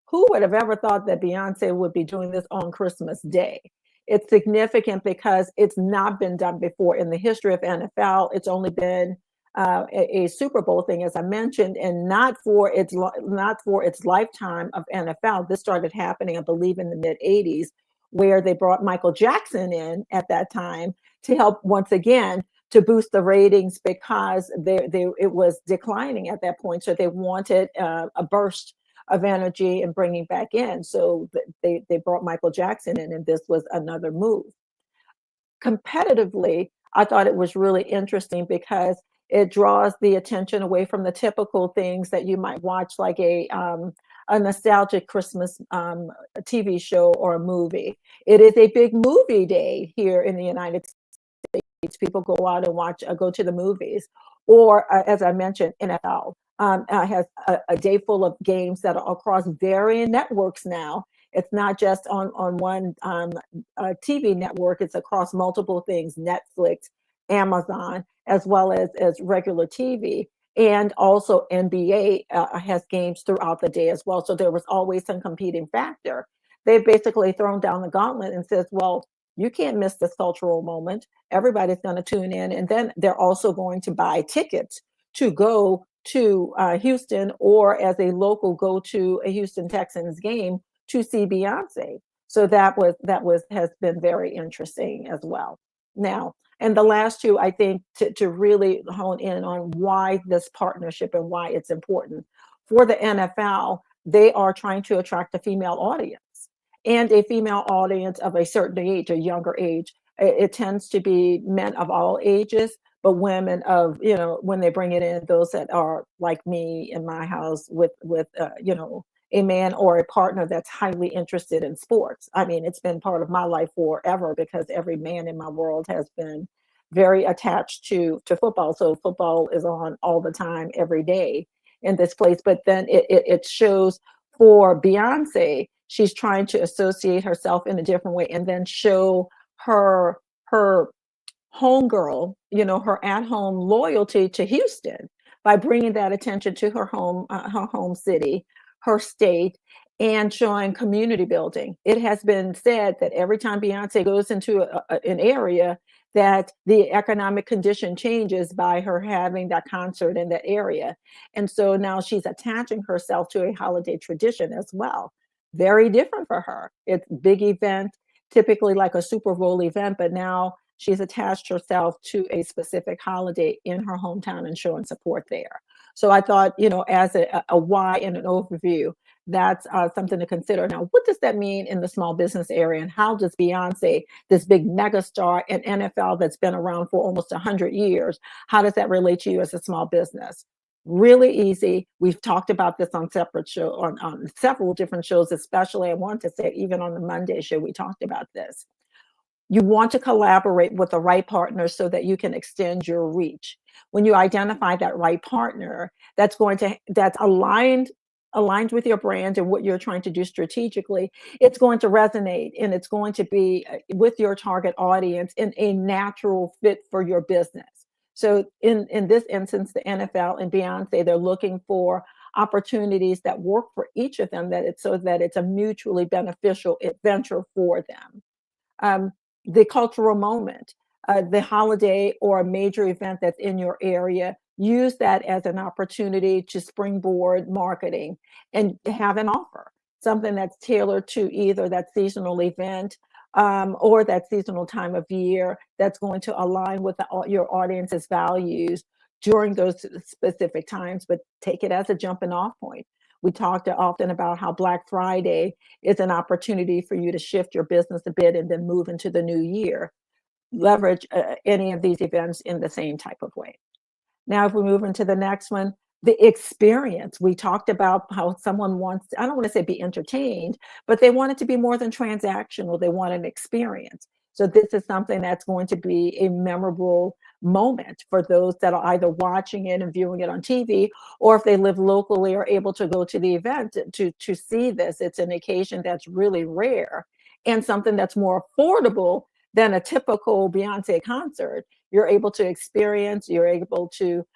who would have ever thought that Beyonce would be doing this on Christmas Day? It's significant because it's not been done before in the history of NFL. It's only been a Super Bowl thing, as I mentioned, and not for its lifetime of NFL. This started happening, I believe, in the mid '80s, where they brought Michael Jackson in at that time to help once again to boost the ratings, because it was declining at that point. So they wanted a burst of energy and bringing back in. So they brought Michael Jackson in, and this was another move. Competitively, I thought it was really interesting because it draws the attention away from the typical things that you might watch, like a nostalgic Christmas TV show or a movie. It is a big movie day here in the United States. People go out and go to the movies, or as I mentioned, NFL has a day full of games that are across varying networks now. It's not just on one TV network. It's across multiple things: Netflix, Amazon, as well as regular TV. And also NBA has games throughout the day as well. So there was always some competing factor. They've basically thrown down the gauntlet and says, well, you can't miss this cultural moment. Everybody's going to tune in. And then they're also going to buy tickets to go to Houston, or as a local, go to a Houston Texans game to see Beyonce. So that has been very interesting as well. Now, and the last two, I think, to really hone in on why this partnership and why it's important for the NFL, they are trying to attract a female audience, and a female audience of a certain age, a younger age. It tends to be men of all ages, but women of, when they bring it in, those that are like me in my house with a man or a partner that's highly interested in sports. I mean, it's been part of my life forever, because every man in my world has been very attached to football. So football is on all the time, every day in this place. But then it shows for Beyonce, she's trying to associate herself in a different way, and then show her homegirl, her at-home loyalty to Houston by bringing that attention to her home city, her state, and showing community building. It has been said that every time Beyonce goes into an area, that the economic condition changes by her having that concert in that area. And so now she's attaching herself to a holiday tradition as well. Very different for her. It's a big event, typically like a Super Bowl event, but now she's attached herself to a specific holiday in her hometown and showing support there. So I thought, as a why and an overview, that's something to consider. Now, what does that mean in the small business area? And how does Beyonce, this big megastar in NFL that's been around for almost 100 years, how does that relate to you as a small business? Really easy. We've talked about this on on several different shows, especially I want to say even on the Monday show, we talked about this. You want to collaborate with the right partner so that you can extend your reach. When you identify that right partner that's aligned with your brand and what you're trying to do strategically, it's going to resonate, and it's going to be with your target audience in a natural fit for your business. So in this instance, the NFL and Beyonce, they're looking for opportunities that work for each of them, so that it's a mutually beneficial adventure for them. The cultural moment, the holiday or a major event that's in your area, use that as an opportunity to springboard marketing and have an offer, something that's tailored to either that seasonal event or that seasonal time of year that's going to align with your audience's values during those specific times, but take it as a jumping off point. We talked often about how Black Friday is an opportunity for you to shift your business a bit and then move into the new year. Leverage any of these events in the same type of way. Now, if we move into the next one, the experience. We talked about how someone wants, I don't want to say be entertained, but they want it to be more than transactional. They want an experience. So this is something that's going to be a memorable moment for those that are either watching it and viewing it on TV, or if they live locally are able to go to the event to see this. It's an occasion that's really rare and something that's more affordable than a typical Beyonce concert. You're able to experience, you're able to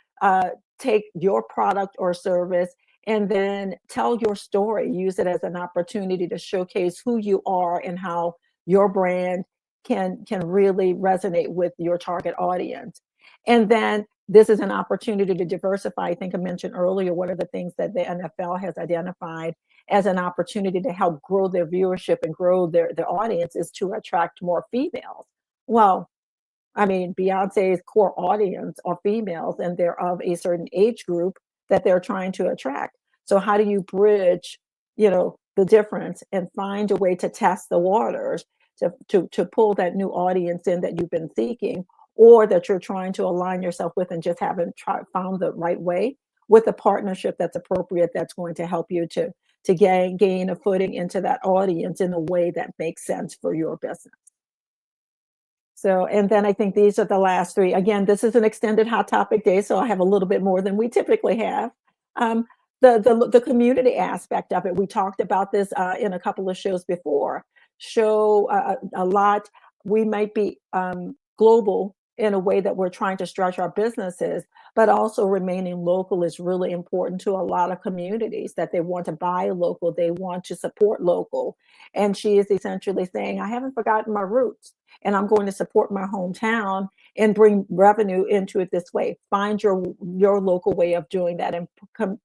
take your product or service and then tell your story, use it as an opportunity to showcase who you are and how your brand can really resonate with your target audience. And then this is an opportunity to diversify. I think I mentioned earlier, one of the things that the NFL has identified as an opportunity to help grow their viewership and grow their audience is to attract more females. Well, I mean, Beyonce's core audience are females and they're of a certain age group that they're trying to attract. So how do you bridge, the difference and find a way to test the waters to pull that new audience in that you've been seeking, or that you're trying to align yourself with and just haven't found the right way with a partnership that's appropriate, that's going to help you to gain a footing into that audience in a way that makes sense for your business. So, and then I think these are the last three. Again, this is an extended Hot Topic day, so I have a little bit more than we typically have. The community aspect of it, we talked about this in a couple of shows before. Show a lot. We might be global in a way that we're trying to structure our businesses, but also remaining local is really important to a lot of communities, that they want to buy local, they want to support local. And she is essentially saying, I haven't forgotten my roots, and I'm going to support my hometown and bring revenue into it this way. Find your local way of doing that, and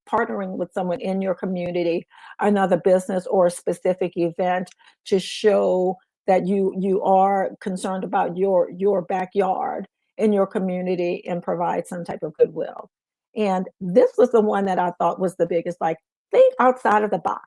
partnering with someone in your community, another business or a specific event, to show that you are concerned about your backyard in your community and provide some type of goodwill. And this was the one that I thought was the biggest, like, think outside of the box.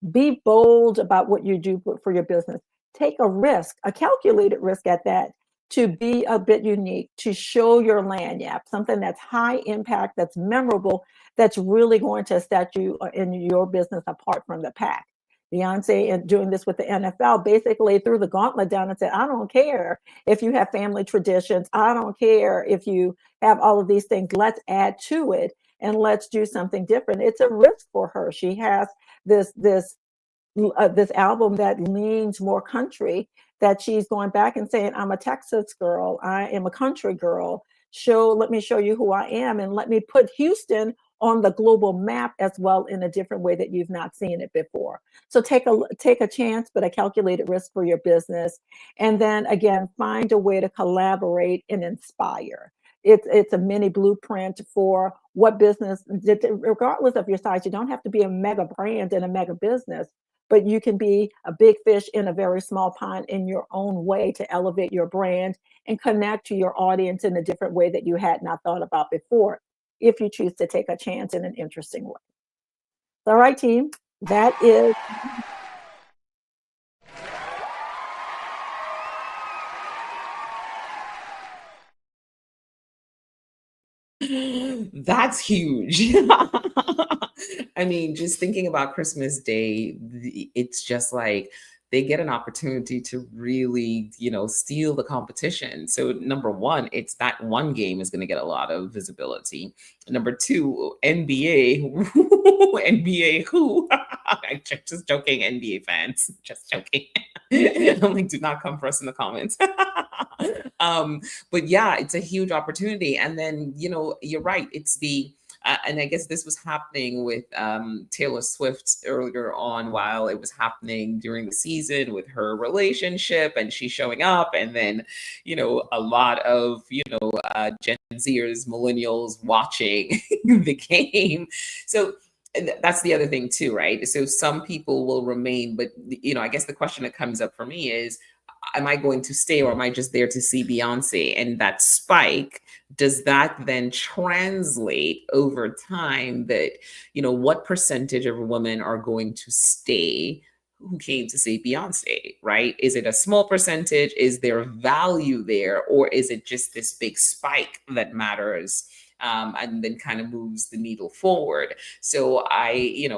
Be bold about what you do for your business. Take a risk, a calculated risk at that, to be a bit unique, to show your lagniappe, something that's high impact, that's memorable, that's really going to set you in your business apart from the pack. Beyonce, and doing this with the NFL, basically threw the gauntlet down and said, I don't care if you have family traditions. I don't care if you have all of these things. Let's add to it and let's do something different. It's a risk for her. She has this album that leans more country, that she's going back and saying, I'm a Texas girl. I am a country girl. Let me show you who I am, and let me put Houston on the global map as well in a different way that you've not seen it before. So take a chance, but a calculated risk for your business. And then again, find a way to collaborate and inspire. It's a mini blueprint for what business, regardless of your size. You don't have to be a mega brand and a mega business, but you can be a big fish in a very small pond in your own way to elevate your brand and connect to your audience in a different way that you had not thought about before, if you choose to take a chance in an interesting way. All right, team, that is. That's huge. I mean, just thinking about Christmas Day, it's just like they get an opportunity to really, steal the competition. So number one, it's that one game is going to get a lot of visibility. Number two, NBA, NBA who? I'm just joking, NBA fans, just joking. I'm like, do not come for us in the comments. But yeah, it's a huge opportunity. And then, you're right. It's and I guess this was happening with Taylor Swift earlier on, while it was happening during the season with her relationship and she's showing up. And then, a lot of, Gen Zers, millennials watching the game. So that's the other thing too, right? So some people will remain, but, I guess the question that comes up for me is, am I going to stay or am I just there to see Beyonce? And that spike, does that then translate over time that, what percentage of women are going to stay who came to see Beyonce, right? Is it a small percentage? Is there value there? Or is it just this big spike that matters? And then kind of moves the needle forward. So I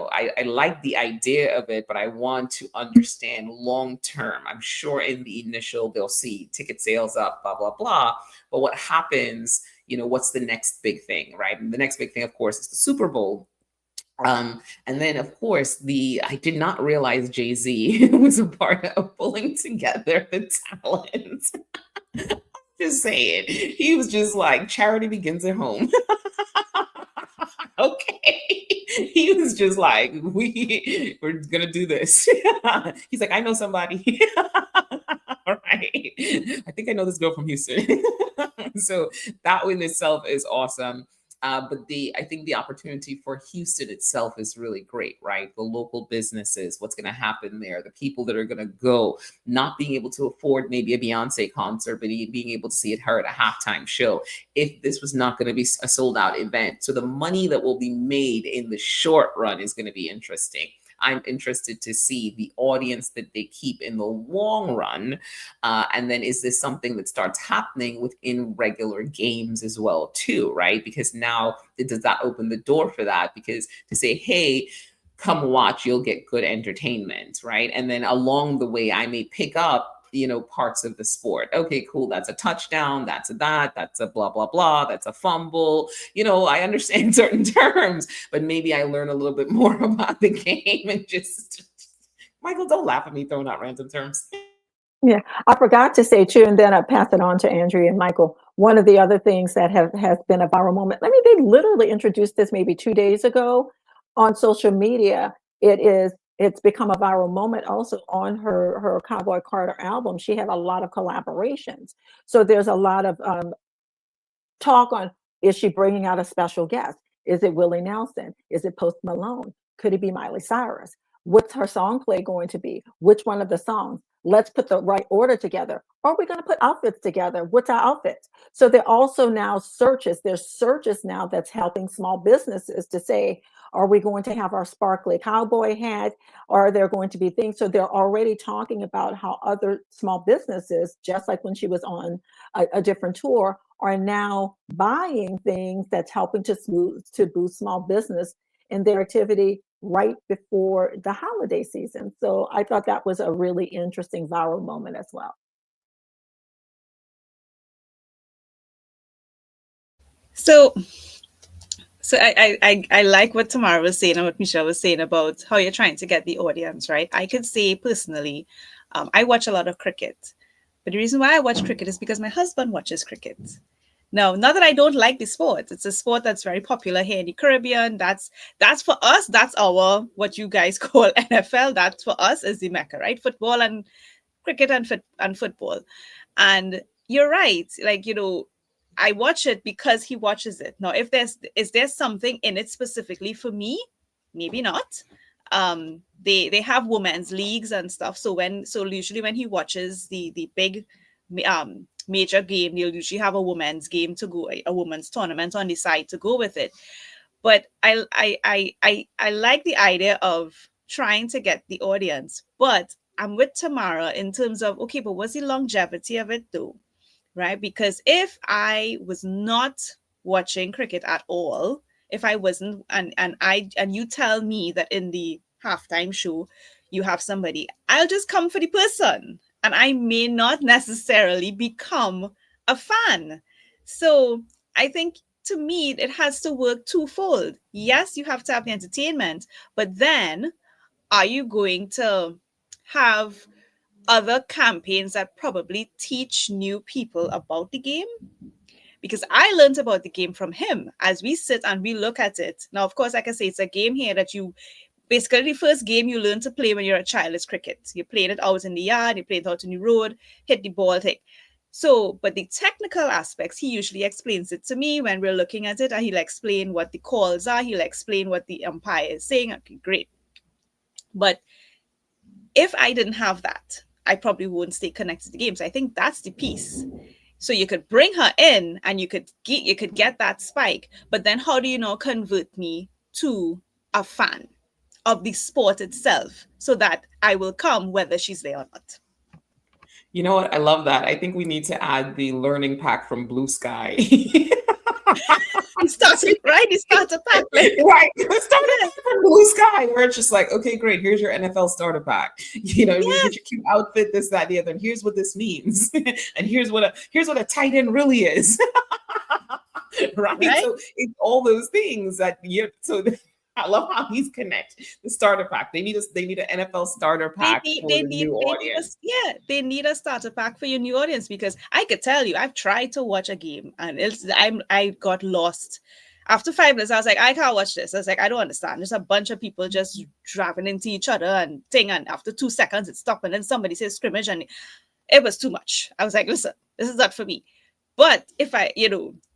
like the idea of it, but I want to understand long term. I'm sure in the initial they'll see ticket sales up, blah, blah, blah. But what happens, what's the next big thing, right? And the next big thing, of course, is the Super Bowl. And then, of course, I did not realize Jay-Z was a part of pulling together the talent. Just saying. He was just like, charity begins at home. Okay. He was just like, we're going to do this. He's like, I know somebody. All right. I think I know this girl from Houston. So that in itself is awesome. But I think the opportunity for Houston itself is really great, right? The local businesses, what's going to happen there, the people that are going to go, not being able to afford maybe a Beyonce concert, but being able to see her at a halftime show, if this was not going to be a sold out event. So the money that will be made in the short run is going to be interesting. I'm interested to see the audience that they keep in the long run. And then is this something that starts happening within regular games as well, too, right? Because now does that open the door for that? Because to say, hey, come watch, you'll get good entertainment, right? And then along the way, I may pick up parts of the sport. Okay, cool. That's a touchdown. That's a blah, blah, blah. That's a fumble. I understand certain terms, but maybe I learn a little bit more about the game and just, Michael, don't laugh at me throwing out random terms. Yeah, I forgot to say too, and then I pass it on to Andrea and Michael. One of the other things that has been a viral moment. They literally introduced this maybe 2 days ago on social media. It's become a viral moment also on her Cowboy Carter album. She had a lot of collaborations. So there's a lot of talk on, is she bringing out a special guest? Is it Willie Nelson? Is it Post Malone? Could it be Miley Cyrus? What's her song play going to be? Which one of the songs? Let's put the right order together. Are we going to put outfits together? What's our outfits? So there are also now searches. There's searches now that's helping small businesses to say, are we going to have our sparkly cowboy hat? Are there going to be things? So they're already talking about how other small businesses, just like when she was on a different tour, are now buying things that's helping to boost small business in their activity right before the holiday season. So I thought that was a really interesting viral moment as well. So I like what Tamara was saying and what Michelle was saying about how you're trying to get the audience, right? I could say personally, I watch a lot of cricket. But the reason why I watch cricket is because my husband watches cricket. No, not that I don't like the sport. It's a sport that's very popular here in the Caribbean. That's for us. That's our, what you guys call NFL. That's for us is the Mecca, right? Football and cricket and football. And you're right. I watch it because he watches it. Now, is there something in it specifically for me? Maybe not. They have women's leagues and stuff. So usually when he watches the big major game, they'll usually have a women's game to go, a women's tournament on the side to go with it. But I like the idea of trying to get the audience. But I'm with Tamara in terms of, okay, but what's the longevity of it though? Right? Because if I was not watching cricket at all, if I wasn't, and you tell me that in the halftime show you have somebody, I'll just come for the person. And I may not necessarily become a fan. So I think to me, it has to work twofold. Yes, you have to have the entertainment, but then are you going to have other campaigns that probably teach new people about the game? Because I learned about the game from him as we sit and we look at it. Now, of course, like I say, it's a game here that basically the first game you learn to play when you're a child is cricket. You're playing it out in the yard, you play it out in the road, hit the ball, take. So, but the technical aspects, he usually explains it to me when we're looking at it, and he'll explain what the calls are, he'll explain what the umpire is saying. Okay, great. But if I didn't have that, I probably won't stay connected to the games. I think that's the piece. So you could bring her in and you could get that spike, but then how do you now convert me to a fan of the sport itself so that I will come whether she's there or not? You know what? I love that. I think we need to add the learning pack from Blue Sky. It started right. It started pack. Right. Let's start it from Blue Sky, where it's just like, okay, great. Here's your NFL starter pack. You know, you get your cute outfit, this, that, the other. And here's what this means. And here's what a tight end really is. Right? So it's all those things that you. So I love how he's connect the starter pack. They need an NFL starter pack for the new audience. They need a starter pack for your new audience, because I could tell you, I've tried to watch a game and I got lost. After 5 minutes, I was like, I can't watch this. I was like, I don't understand. There's a bunch of people just driving into each other and thing, and after 2 seconds, it's stopped, and then somebody says scrimmage, and it was too much. I was like, listen, this is not for me. But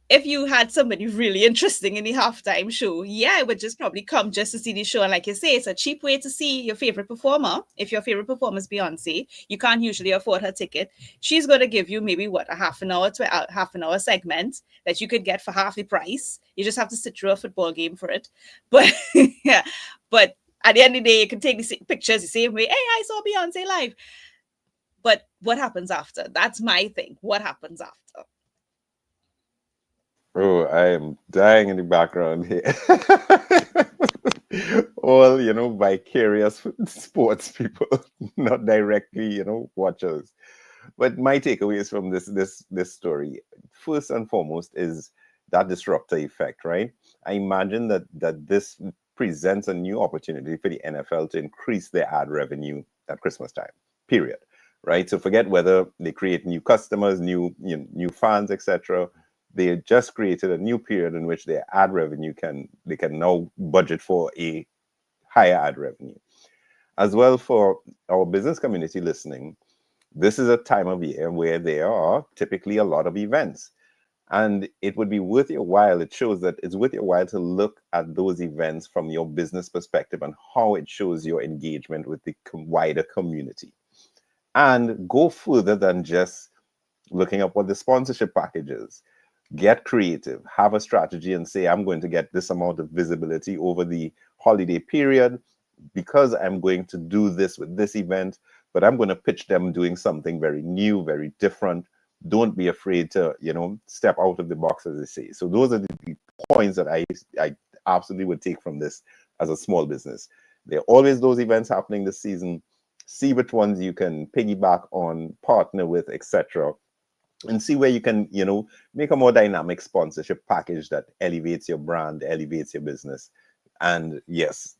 if you had somebody really interesting in the halftime show, I would just probably come just to see the show. And like you say, it's a cheap way to see your favorite performer. If your favorite performer is Beyonce, you can't usually afford her ticket. She's going to give you maybe a half an hour segment that you could get for half the price. You just have to sit through a football game for it. But but at the end of the day, you can take the pictures the same way. Hey, I saw Beyonce live. But what happens after? That's my thing. What happens after? Oh, I am dying in the background here. All, vicarious sports people, not directly, watchers. But my takeaways from this story, first and foremost, is that disruptor effect, right? I imagine that this presents a new opportunity for the NFL to increase their ad revenue at Christmas time, period. Right? So forget whether they create new customers, new fans, etc. They just created a new period in which their ad revenue they can now budget for a higher ad revenue. As well, for our business community listening, this is a time of year where there are typically a lot of events. And it would be worth your while. It shows that it's worth your while to look at those events from your business perspective and how it shows your engagement with the wider community. And go further than just looking up what the sponsorship package is. Get creative, have a strategy, and say, I'm going to get this amount of visibility over the holiday period because I'm going to do this with this event, but I'm going to pitch them doing something very new, very different. Don't be afraid to, step out of the box, as they say. So those are the points that I absolutely would take from this as a small business. There are always those events happening this season. See which ones you can piggyback on, partner with, etc., and see where you can, make a more dynamic sponsorship package that elevates your brand, elevates your business, and yes,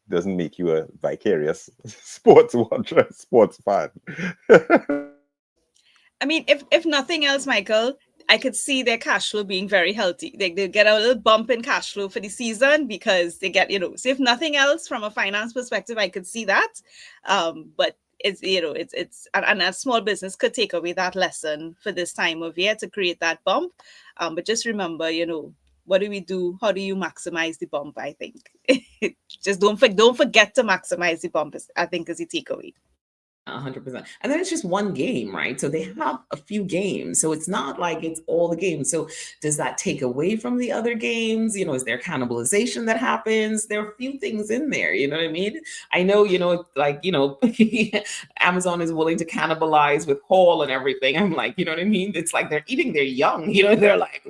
doesn't make you a vicarious sports watcher, sports fan. I mean, if nothing else, Michael, I could see their cash flow being very healthy. They get a little bump in cash flow for the season because they get, so if nothing else from a finance perspective, I could see that. But it's and a small business could take away that lesson for this time of year to create that bump. But just remember, what do we do? How do you maximize the bump? I think just don't forget to maximize the bump. I think is the takeaway. 100%. And then it's just one game, right? So they have a few games. So it's not like it's all the games. So does that take away from the other games? Is there cannibalization that happens? There are a few things in there. You know what I mean? I know, Amazon is willing to cannibalize with Hall and everything. I'm like, you know what I mean? It's like they're eating their young. They're like,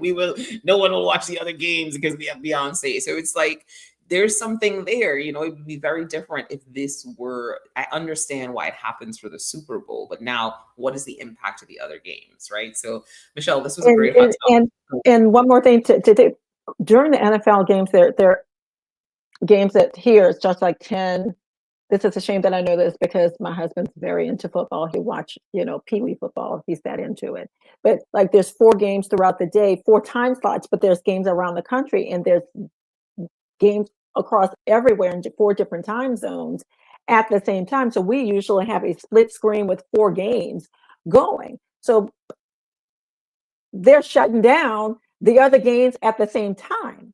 no one will watch the other games because we have Beyonce. So it's like, there's something there, it would be very different if this were, I understand why it happens for the Super Bowl, but now what is the impact of the other games, right? So Michelle, this was a great hot topic. And one more thing to during the NFL games, there are games that here it's just like 10. This is a shame that I know this because my husband's very into football. He watched, Pee Wee football. He's that into it. But like there's 4 games throughout the day, 4 time slots, but there's games around the country and there's games across everywhere in 4 different time zones at the same time. So we usually have a split screen with 4 games going. So they're shutting down the other games at the same time.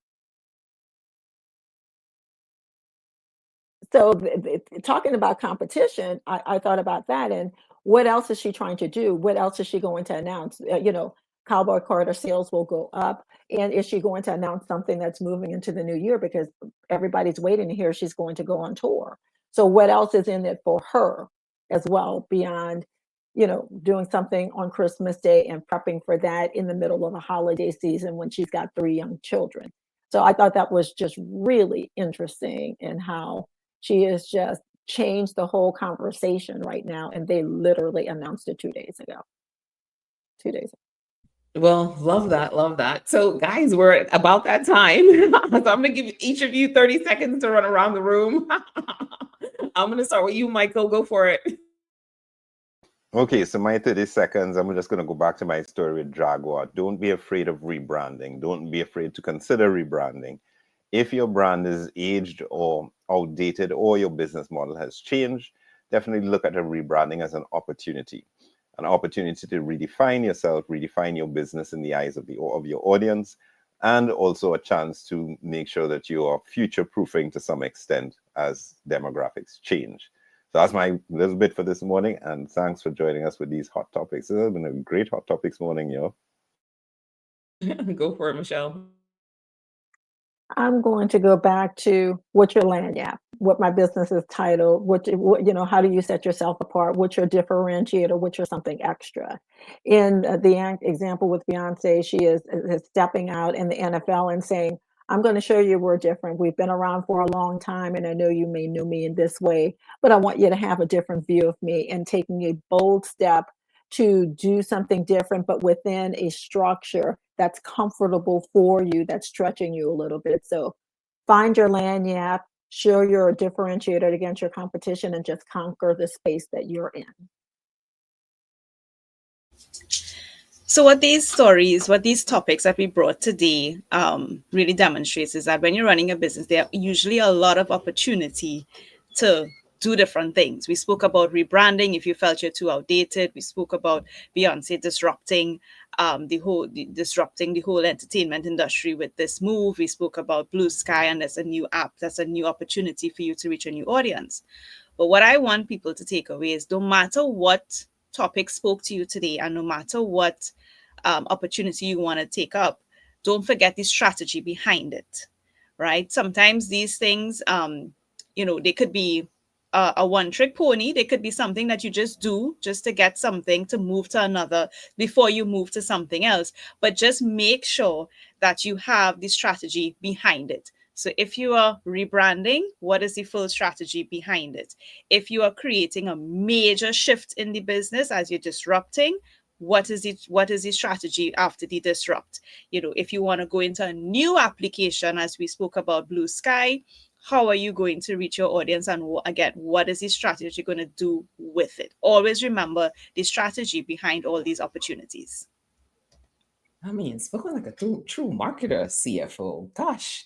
So talking about competition, I thought about that. And what else is she trying to do? What else is she going to announce? Cowboy Carter sales will go up. And is she going to announce something that's moving into the new year? Because everybody's waiting to hear she's going to go on tour. So what else is in it for her as well, beyond, doing something on Christmas Day and prepping for that in the middle of a holiday season when she's got 3 young children. So I thought that was just really interesting in how she has just changed the whole conversation right now. And they literally announced it 2 days ago. 2 days ago. Well, love that. Love that. So, guys, we're about that time. So, I'm going to give each of you 30 seconds to run around the room. I'm going to start with you, Michael. Go for it. Okay, so my 30 seconds, I'm just going to go back to my story with Jaguar. Don't be afraid of rebranding. Don't be afraid to consider rebranding. If your brand is aged or outdated or your business model has changed, definitely look at a rebranding as an opportunity to redefine yourself, redefine your business in the eyes of your audience, and also a chance to make sure that you are future-proofing to some extent as demographics change. So that's my little bit for this morning, and thanks for joining us with these hot topics. This has been a great hot topics morning, yo. Go for it, Michelle. I'm going to go back to what's your lagniappe, what my business is titled, how do you set yourself apart, what's your differentiator, what's your something extra. In the example with Beyonce, she is stepping out in the NFL and saying, I'm going to show you we're different. We've been around for a long time, and I know you may know me in this way, but I want you to have a different view of me, and taking a bold step to do something different, but within a structure that's comfortable for you, that's stretching you a little bit. So find your lagniappe, show your differentiator against your competition, and just conquer the space that you're in. So what these topics that we brought today really demonstrates is that when you're running a business, there are usually a lot of opportunity to do different things. We spoke about rebranding if you felt you're too outdated. We spoke about Beyonce disrupting the whole entertainment industry with this move. We spoke about Blue Sky, and that's a new app. That's a new opportunity for you to reach a new audience. But what I want people to take away is, no matter what topic spoke to you today, and no matter what opportunity you want to take up, don't forget the strategy behind it, right? Sometimes these things, they could be a one-trick pony. They could be something that you just do just to get something to move to another before you move to something else. But just make sure that you have the strategy behind it. So if you are rebranding, what is the full strategy behind it? If you are creating a major shift in the business as you're disrupting, what is the strategy after the disrupt? If you want to go into a new application, as we spoke about Blue Sky, how are you going to reach your audience? And again, what is the strategy you're going to do with it? Always remember the strategy behind all these opportunities. I mean, spoken like a true marketer, CFO. Gosh.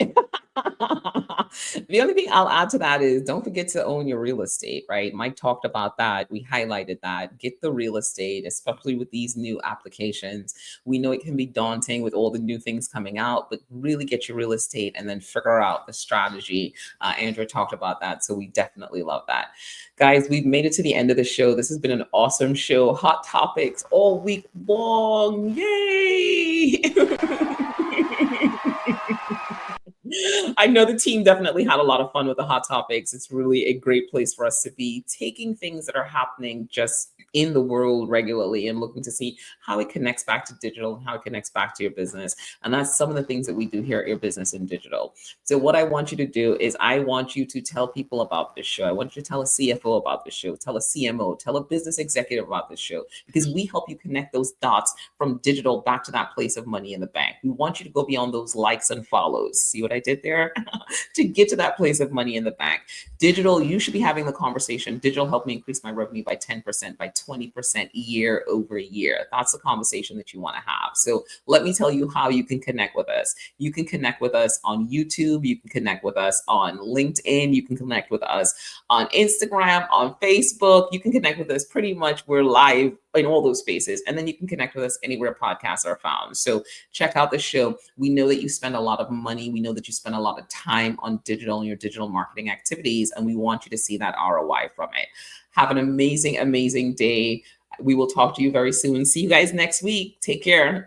The only thing I'll add to that is, don't forget to own your real estate, right? Mike talked about that. We highlighted that. Get the real estate, especially with these new applications. We know it can be daunting with all the new things coming out, but really get your real estate and then figure out the strategy. Andrew talked about that, so we definitely love that. Guys, we've made it to the end of the show. This has been an awesome show. Hot topics all week long. Yay! I know the team definitely had a lot of fun with the hot topics. It's really a great place for us to be, taking things that are happening just in the world regularly and looking to see how it connects back to digital and how it connects back to your business. And that's some of the things that we do here at Your Business in Digital. So what I want you to do is, I want you to tell people about this show. I want you to tell a CFO about this show, tell a CMO, tell a business executive about this show, because we help you connect those dots from digital back to that place of money in the bank. We want you to go beyond those likes and follows. See what I did there? To get to that place of money in the bank. Digital, you should be having the conversation. Digital helped me increase my revenue by 10%, by 20% year over year. That's the conversation that you want to have. So let me tell you how you can connect with us. You can connect with us on YouTube. You can connect with us on LinkedIn. You can connect with us on Instagram, on Facebook. You can connect with us pretty much. We're live in all those spaces. And then you can connect with us anywhere podcasts are found. So check out the show. We know that you spend a lot of money. We know that you spend a lot of time on digital and your digital marketing activities, and we want you to see that ROI from it. Have an amazing, amazing day. We will talk to you very soon. See you guys next week. Take care.